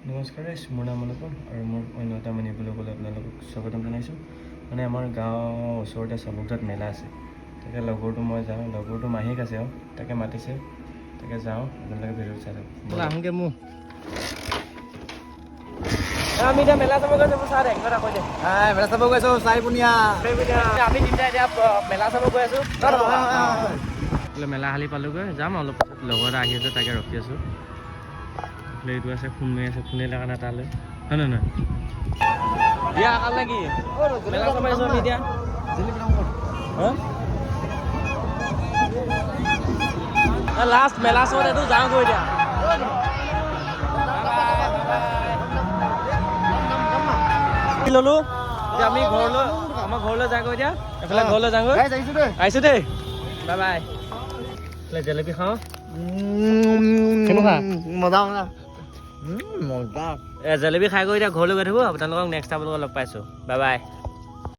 নমস্কাৰ মোৰ নাম অনুপম আৰু মোৰ অন্যতা মানি ব্লগলৈ আপোনালোকক স্বাগতম জনাইছোঁ। মানে আমাৰ গাঁৱৰ ওচৰতে চমুকত মেলা আছে, তাকে লগৰটো মই যাওঁ, লগৰটো মাহীক আছে আৰু তাকে মাতিছে, তাকে যাওঁ। আপোনালোকে ভিডিঅ'টো চাই থাকক। আহোঁগৈ মোৰ আমি এতিয়া মেলা চাব গৈছোঁ। চাই দে কিবা এটা কৈ দে। মেলা চাব গৈছোঁ চাৰিপুনীয়া। আমি তিনিটা এতিয়া মেলা চাব গৈ আছোঁ। মেলা হালি পালোগৈ, যাম অলপ পাছত। লগৰ এটা আহি আছে, তাকে ৰখি আছোঁ। এইটো আছে, ফোন মাৰি আছে, ফোনে লগা নাই তালৈ, হয় নে নহয়? দিয়া আকাল নে কি মেলা চাব আহিছোঁ আমি এতিয়া। লাষ্ট মেলা চাব এইটো যাওঁগৈ এতিয়া। ললো এতিয়া আমি ঘৰলৈ, আমাৰ ঘৰলৈ যাগৈ এতিয়া। এফালে ঘৰলৈ যাগৈ, আহিছোঁ দেই, বাই বাই। জেলেপি খাওঁ, মজা মজা মজা। জেলেপি খাই গৈ এতিয়া ঘৰলৈ গৈ থাকোঁ। আপোনালোকক নেক্সট টাইম লগ পাইছোঁ, বাই বাই।